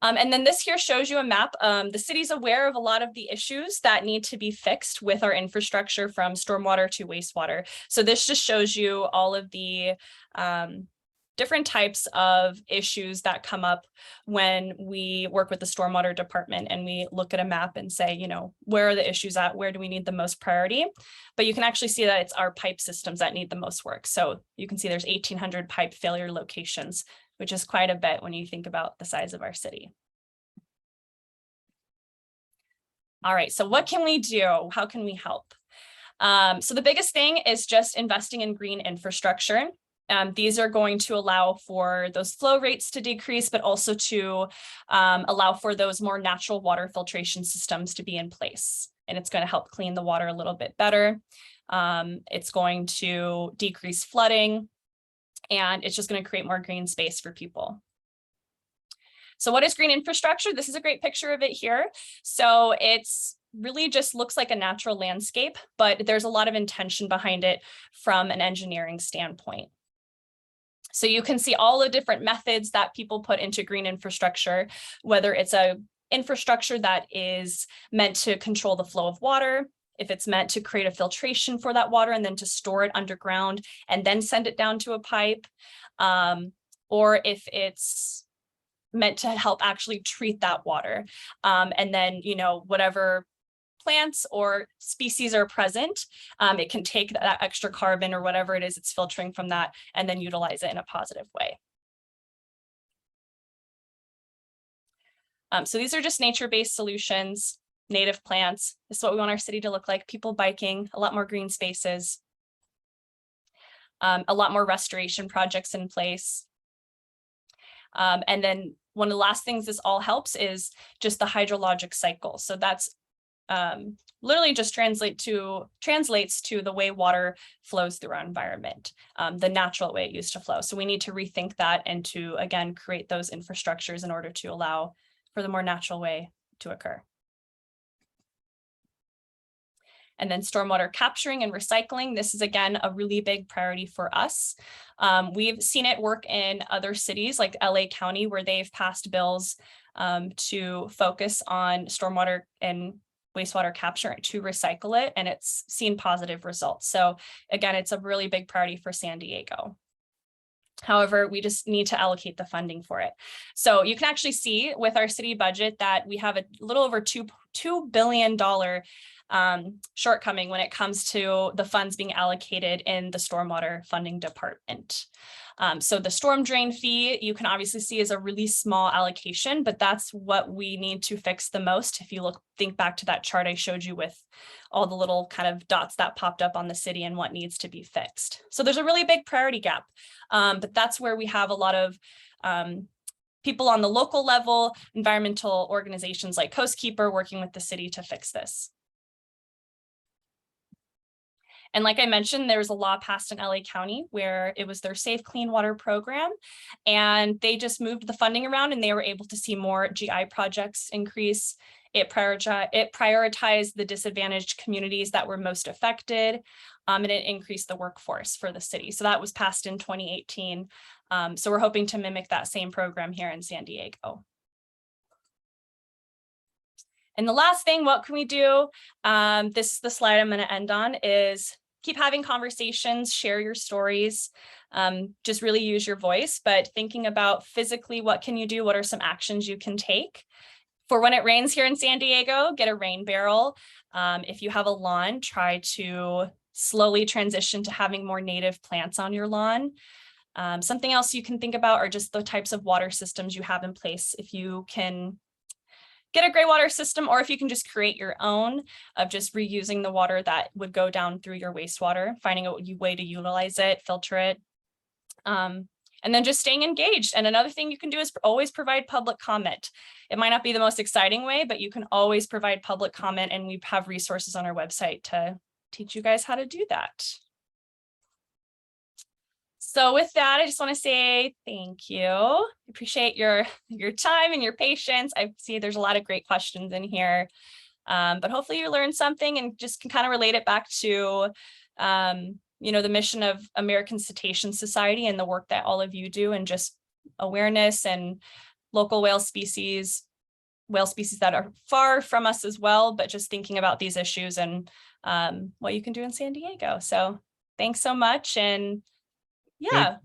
And then this here shows you a map. The city's aware of a lot of the issues that need to be fixed with our infrastructure, from stormwater to wastewater. So this just shows you all of the different types of issues that come up when we work with the stormwater department and we look at a map and say, you know, where are the issues at? Where do we need the most priority? But you can actually see that it's our pipe systems that need the most work. So you can see there's 1,800 pipe failure locations, which is quite a bit when you think about the size of our city. All right, so what can we do? How can we help? So the biggest thing is just investing in green infrastructure. These are going to allow for those flow rates to decrease, but also to allow for those more natural water filtration systems to be in place. And it's going to help clean the water a little bit better. It's going to decrease flooding, and it's just going to create more green space for people. So what is green infrastructure? This is a great picture of it here. So it's really just looks like a natural landscape, but there's a lot of intention behind it from an engineering standpoint. So you can see all the different methods that people put into green infrastructure, whether it's a infrastructure that is meant to control the flow of water, if it's meant to create a filtration for that water and then to store it underground and then send it down to a pipe, or if it's meant to help actually treat that water. And then, you know, whatever plants or species are present, it can take that extra carbon or whatever it is it's filtering from that and then utilize it in a positive way. So these are just nature-based solutions, native plants. This is what we want our city to look like. People biking, a lot more green spaces, a lot more restoration projects in place. And then one of the last things this all helps is just the hydrologic cycle. So that's literally just translates to the way water flows through our environment, the natural way it used to flow. So we need to rethink that and to, again, create those infrastructures in order to allow for the more natural way to occur. And then stormwater capturing and recycling. This is, again, a really big priority for us. We've seen it work in other cities like LA County, where they've passed bills to focus on stormwater and wastewater capture to recycle it, and it's seen positive results. So again, it's a really big priority for San Diego. However, we just need to allocate the funding for it. So you can actually see with our city budget that we have a little over $2 billion shortcoming when it comes to the funds being allocated in the stormwater funding department. So the storm drain fee, you can obviously see is a really small allocation, but that's what we need to fix the most. If you think back to that chart I showed you with all the little kind of dots that popped up on the city and what needs to be fixed. So there's a really big priority gap, but that's where we have a lot of people on the local level, environmental organizations like Coastkeeper working with the city to fix this. And like I mentioned, there was a law passed in LA County where it was their Safe Clean Water program, and they just moved the funding around and they were able to see more GI projects increase. It prioritized the disadvantaged communities that were most affected, and it increased the workforce for the city. So that was passed in 2018. So we're hoping to mimic that same program here in San Diego. And the last thing, what can we do? This is the slide I'm going to end on, is keep having conversations, share your stories, just really use your voice, but thinking about physically, what can you do? What are some actions you can take? For when it rains here in San Diego, get a rain barrel. If you have a lawn, try to slowly transition to having more native plants on your lawn. Something else you can think about are just the types of water systems you have in place. If you can get a gray water system, or if you can just create your own of just reusing the water that would go down through your wastewater, finding a way to utilize it, filter it. And then just staying engaged. And another thing you can do is always provide public comment. It might not be the most exciting way, but you can always provide public comment, and we have resources on our website to teach you guys how to do that. So with that, I just want to say thank you. I appreciate your time and your patience. I see there's a lot of great questions in here, but hopefully you learned something and just can kind of relate it back to, the mission of American Cetacean Society and the work that all of you do, and just awareness and local whale species that are far from us as well, but just thinking about these issues and what you can do in San Diego. So thanks so much. And yeah.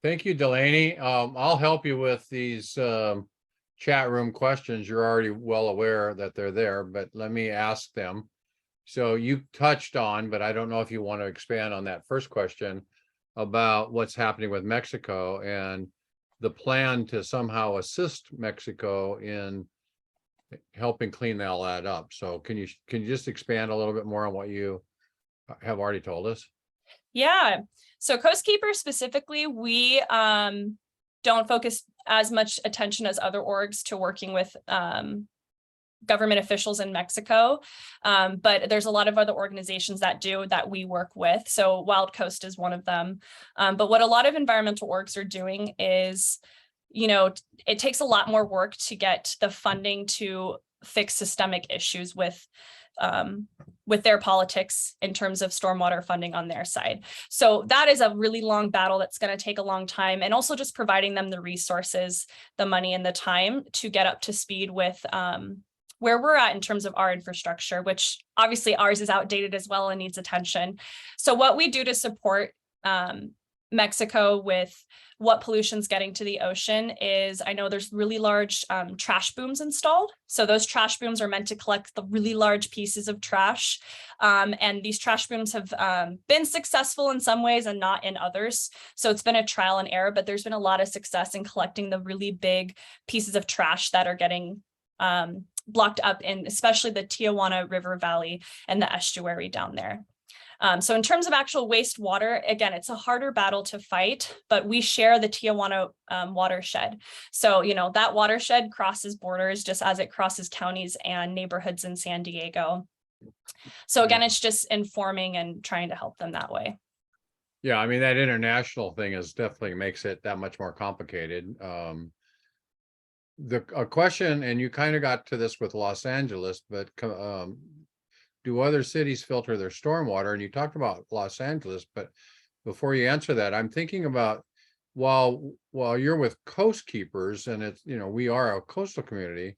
Thank you, Delanie. I'll help you with these chat room questions. You're already well aware that they're there, but let me ask them. So you touched on, but I don't know if you want to expand on that first question about what's happening with Mexico and the plan to somehow assist Mexico in helping clean all that up. So can you just expand a little bit more on what you have already told us? Yeah. So Coastkeeper specifically, we don't focus as much attention as other orgs to working with government officials in Mexico. But there's a lot of other organizations that we work with. So Wild Coast is one of them. But what a lot of environmental orgs are doing is, it takes a lot more work to get the funding to fix systemic issues with their politics in terms of stormwater funding on their side. So that is a really long battle that's going to take a long time, and also just providing them the resources, the money, and the time to get up to speed with where we're at in terms of our infrastructure, which obviously ours is outdated as well and needs attention. So what we do to support Mexico with what pollution's getting to the ocean is, I know there's really large trash booms installed. So those trash booms are meant to collect the really large pieces of trash. And these trash booms have been successful in some ways and not in others. So it's been a trial and error, but there's been a lot of success in collecting the really big pieces of trash that are getting blocked up in especially the Tijuana River Valley and the estuary down there. So in terms of actual wastewater, again, it's a harder battle to fight, but we share the Tijuana watershed. So, that watershed crosses borders just as it crosses counties and neighborhoods in San Diego. So again, it's just informing and trying to help them that way. Yeah, I mean, that international thing is definitely makes it that much more complicated. A question, and you kind of got to this with Los Angeles, but do other cities filter their stormwater? And you talked about Los Angeles, but before you answer that, I'm thinking about while you're with Coastkeepers, and it's, we are a coastal community,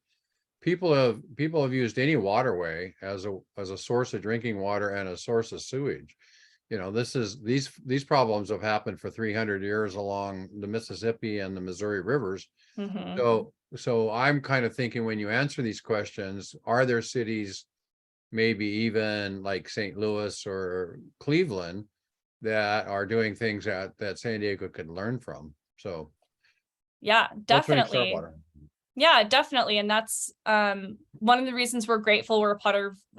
people have used any waterway as a source of drinking water and a source of sewage. These problems have happened for 300 years along the Mississippi and the Missouri rivers. Mm-hmm. So I'm kind of thinking, when you answer these questions, are there cities, maybe even like St. Louis or Cleveland, that are doing things that San Diego could learn from? So yeah, definitely. Yeah, definitely. And that's one of the reasons we're grateful we're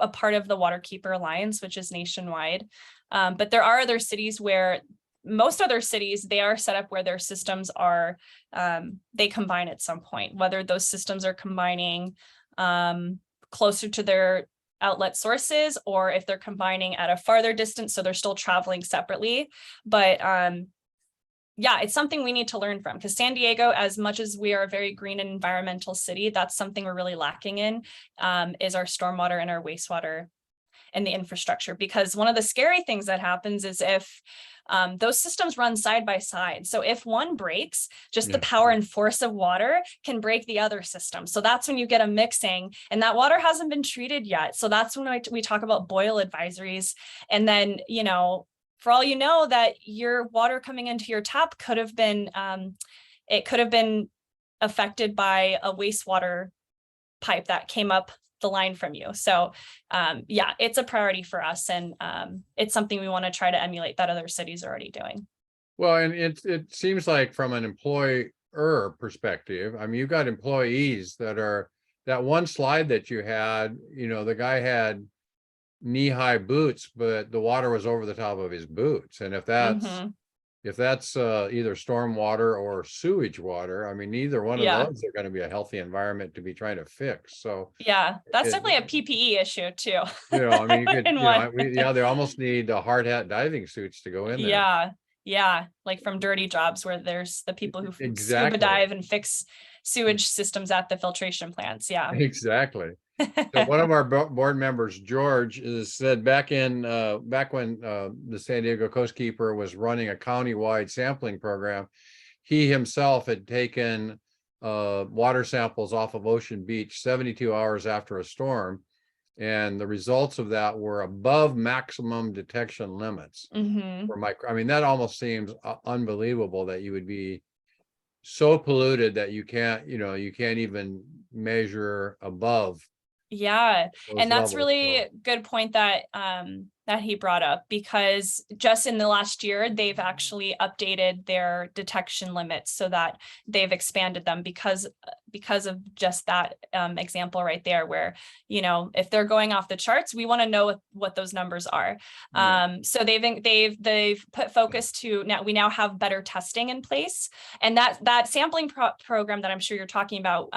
a part of the Waterkeeper Alliance, which is nationwide. But there are other cities where most other cities, they are set up where their systems are, they combine at some point, whether those systems are combining closer to their outlet sources, or if they're combining at a farther distance, so they're still traveling separately. But yeah, it's something we need to learn from, because San Diego, as much as we are a very green and environmental city, that's something we're really lacking in, is our stormwater and our wastewater and the infrastructure. Because one of the scary things that happens is if those systems run side by side. So if one breaks, just the power and force of water can break the other system. So that's when you get a mixing, and that water hasn't been treated yet. So that's when we talk about boil advisories. And then, for all you know, that your water coming into your tap could have been, affected by a wastewater pipe that came up the line from you. So yeah, it's a priority for us, and it's something we want to try to emulate that other cities are already doing. Well, and it seems like from an employer perspective, I mean, you've got employees that one slide that you had, the guy had knee-high boots, but the water was over the top of his boots. And if that's if that's either storm water or sewage water, I mean, neither one of Yeah. those are going to be a healthy environment to be trying to fix. So, Yeah, that's it, definitely a PPE issue too. I mean, you could, In one. they almost need hard hat diving suits to go in there. Yeah, yeah, like from dirty jobs where there's the people who scuba Exactly. dive and fix sewage systems at the filtration plants. Yeah. Exactly. So one of our board members, George, is said back when the San Diego Coastkeeper was running a countywide sampling program, he himself had taken water samples off of Ocean Beach 72 hours after a storm, and the results of that were above maximum detection limits for micro. I mean, that almost seems unbelievable that you would be so polluted that you can't even measure above Yeah, those and that's levels. really So, good point that that he brought up, because just in the last year they've actually updated their detection limits so that they've expanded them because of just that example right there, where if they're going off the charts, we want to know what those numbers are. yeah. So they've put focus to now, we now have better testing in place, and that sampling program that I'm sure you're talking about,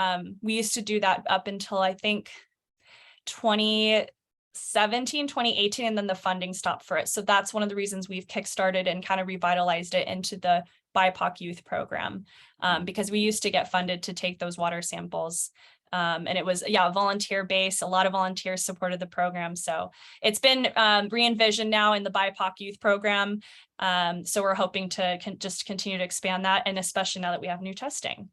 we used to do that up until I think 2017, 2018, and then the funding stopped for it. So that's one of the reasons we've kickstarted and kind of revitalized it into the BIPOC youth program, because we used to get funded to take those water samples. And it was, volunteer based. A lot of volunteers supported the program. So it's been re-envisioned now in the BIPOC youth program. So we're hoping to just continue to expand that, and especially now that we have new testing.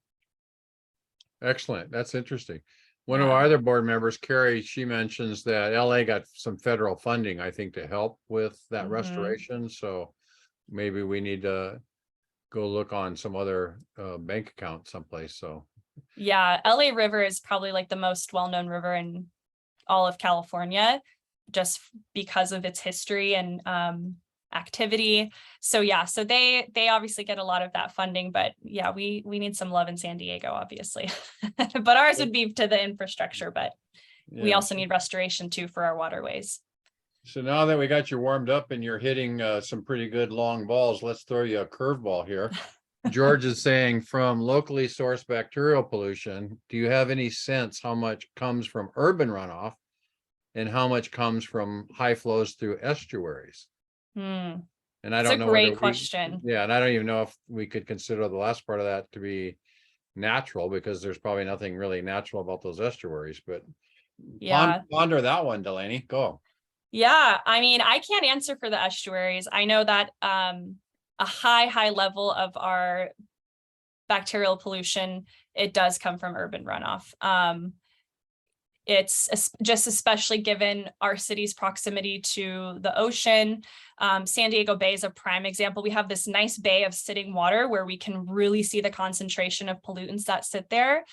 Excellent. That's interesting. One of our other board members, Carrie, she mentions that LA got some federal funding, I think, to help with that restoration. So maybe we need to go look on some other bank account someplace. So yeah, LA River is probably like the most well-known river in all of California, just because of its history and activity. So so they obviously get a lot of that funding, but we need some love in San Diego, obviously. But ours would be to the infrastructure, but we also need restoration too for our waterways. So now that we got you warmed up and you're hitting some pretty good long balls, let's throw you a curveball here. George is saying, from locally sourced bacterial pollution, do you have any sense how much comes from urban runoff and how much comes from high flows through estuaries? And I don't know. It's a great question. And I don't even know if we could consider the last part of that to be natural, because there's probably nothing really natural about those estuaries, but ponder that one, Delanie. Go. Yeah, I mean, I can't answer for the estuaries. I know that a high level of our bacterial pollution, it does come from urban runoff. It's just especially given our city's proximity to the ocean. San Diego Bay is a prime example. We have this nice bay of sitting water where we can really see the concentration of pollutants that sit there.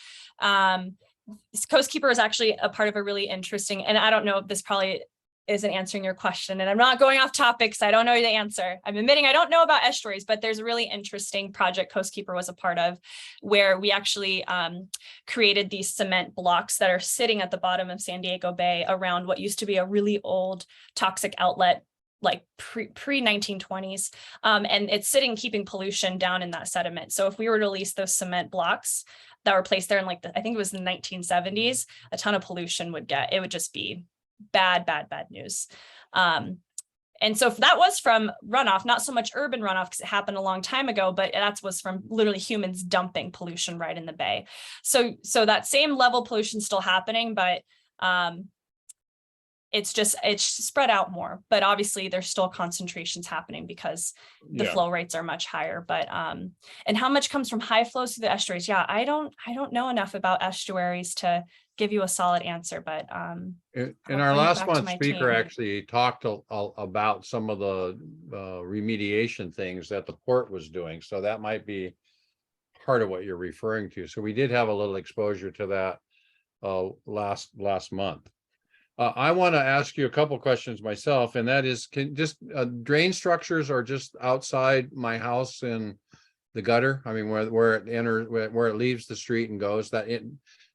Coastkeeper is actually a part of a really interesting, and I don't know if this probably isn't answering your question, and I'm not going off topic because I don't know the answer. I'm admitting I don't know about estuaries, but there's a really interesting project Coastkeeper was a part of, where we actually created these cement blocks that are sitting at the bottom of San Diego Bay around what used to be a really old toxic outlet, like pre 1920s. And it's sitting, keeping pollution down in that sediment. So if we were to release those cement blocks that were placed there in I think it was the 1970s, a ton of pollution it would just be bad news. And so that was from runoff, not so much urban runoff because it happened a long time ago, but that was from literally humans dumping pollution right in the bay. So that same level of pollution still happening, but it's spread out more. But obviously there's still concentrations happening because the flow rates are much higher. But and how much comes from high flows through the estuaries? I don't know enough about estuaries to give you a solid answer, but in our last month's speaker actually talked about some of the remediation things that the port was doing, so that might be part of what you're referring to. So we did have a little exposure to that last month. I want to ask you a couple questions myself, and that is, can just drain structures are just outside my house in the gutter? I mean, where it enters, where it leaves the street and goes,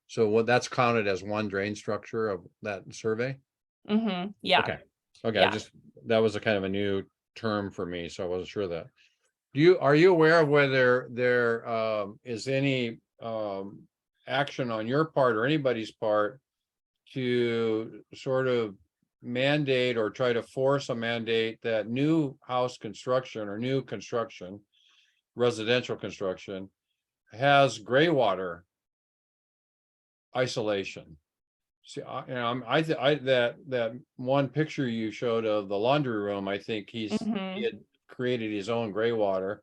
so what, that's counted as one drain structure of that survey? Yeah. Okay. Yeah. That was a kind of a new term for me, so I wasn't sure that. Are you aware of whether there is any action on your part or anybody's part to sort of mandate or try to force a mandate that new house construction or new construction, residential construction, has gray water isolation? See, that one picture you showed of the laundry room, I think he had created his own gray water.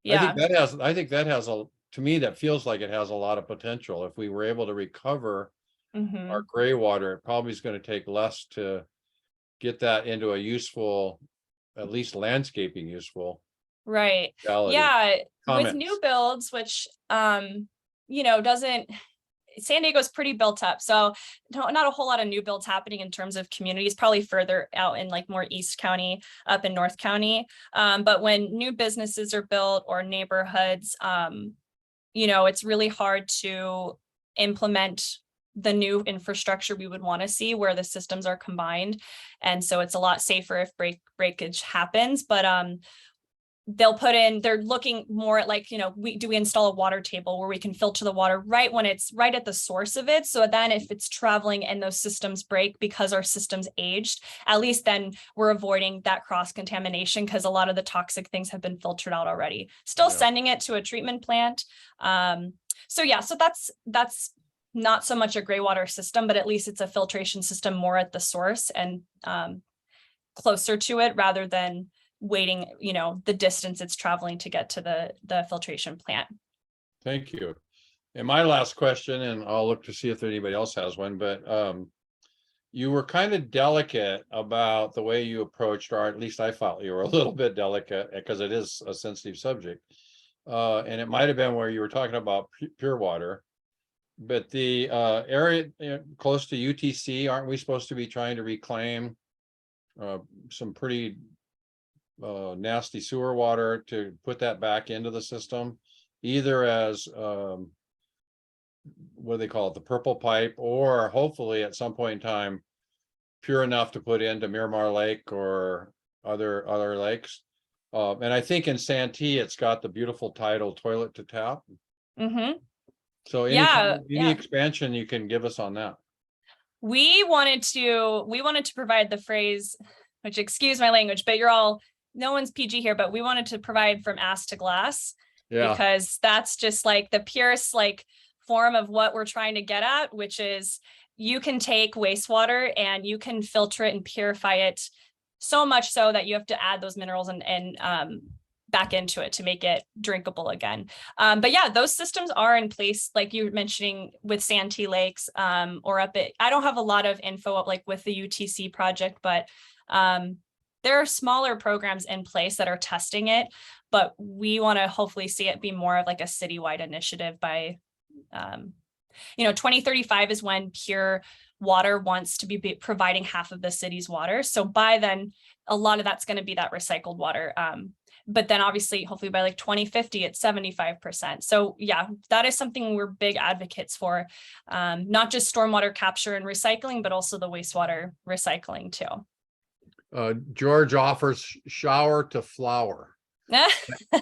I think Yeah. that has to me, that feels like it has a lot of potential. If we were able to recover our gray water, it probably is going to take less to get that into a useful, at least landscaping useful. Right. Reality. Yeah. With Comments. new builds, which, San Diego's pretty built up. So not a whole lot of new builds happening in terms of communities, probably further out in like more East County, up in North County. But when new businesses are built or neighborhoods, it's really hard to implement the new infrastructure we would want to see where the systems are combined. And so it's a lot safer if breakage happens. But they're looking more at like, we install a water table where we can filter the water right when it's right at the source of it. So then if it's traveling and those systems break because our system's aged, at least then we're avoiding that cross contamination because a lot of the toxic things have been filtered out already. Still sending it to a treatment plant. So that's not so much a gray water system, but at least it's a filtration system more at the source and closer to it rather than waiting, the distance it's traveling to get to the filtration plant. Thank you. And my last question, and I'll look to see if anybody else has one, but you were kind of delicate about the way you approached, or at least I felt you were a little bit delicate because it is a sensitive subject. And it might have been where you were talking about pure water, but the area close to UTC, aren't we supposed to be trying to reclaim some pretty nasty sewer water to put that back into the system, either as what do they call it, the purple pipe, or hopefully at some point in time pure enough to put into Miramar Lake or other lakes. And I think in Santee it's got the beautiful title toilet to tap. So any expansion you can give us on that? We wanted to provide the phrase, which, excuse my language, but no one's PG here, but we wanted to provide from ass to glass, because that's just like the purest form of what we're trying to get at, which is you can take wastewater and you can filter it and purify it so much so that you have to add those minerals and back into it to make it drinkable again. But yeah, those systems are in place, like you were mentioning with Santee Lakes, or I don't have a lot of info with the UTC project, but there are smaller programs in place that are testing it, but we want to hopefully see it be more of like a citywide initiative by 2035 is when Pure Water wants to be providing half of the city's water. So by then, a lot of that's going to be that recycled water. But then obviously, hopefully by 2050, it's 75%. So yeah, that is something we're big advocates for, not just stormwater capture and recycling, but also the wastewater recycling too. George offers shower to flower.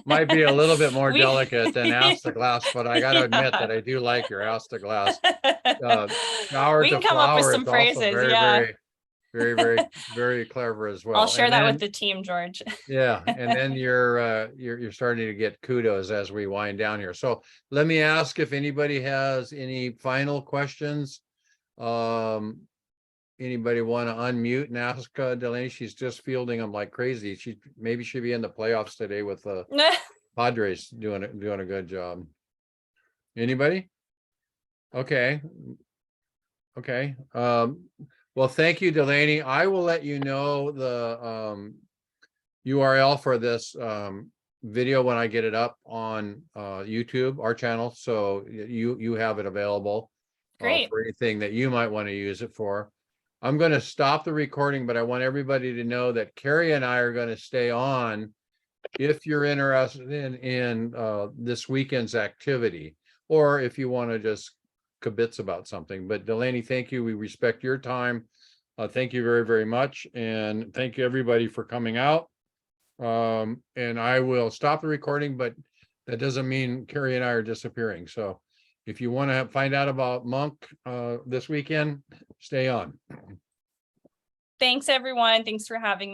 Might be a little bit more delicate than ass to glass, but I got to admit that I do like your ass to glass. Shower we to can come up with flower some is phrases. also very clever as well. I'll share that with the team, George. Yeah, and then you're starting to get kudos as we wind down here. So let me ask if anybody has any final questions. Anybody want to unmute and ask Delanie? She's just fielding them like crazy. Maybe she'll be in the playoffs today with the Padres doing a good job. Anybody? Okay. Well, thank you, Delanie. I will let you know the URL for this video when I get it up on YouTube, our channel, so you have it available. Great. For anything that you might want to use it for. I'm going to stop the recording, but I want everybody to know that Carrie and I are going to stay on if you're interested in this weekend's activity, or if you want to just kibitz about something. But Delanie, thank you. We respect your time. Thank you very, very much. And thank you everybody for coming out. And I will stop the recording, but that doesn't mean Carrie and I are disappearing. So if you want to find out about Monk this weekend, stay on. Thanks, everyone. Thanks for having me.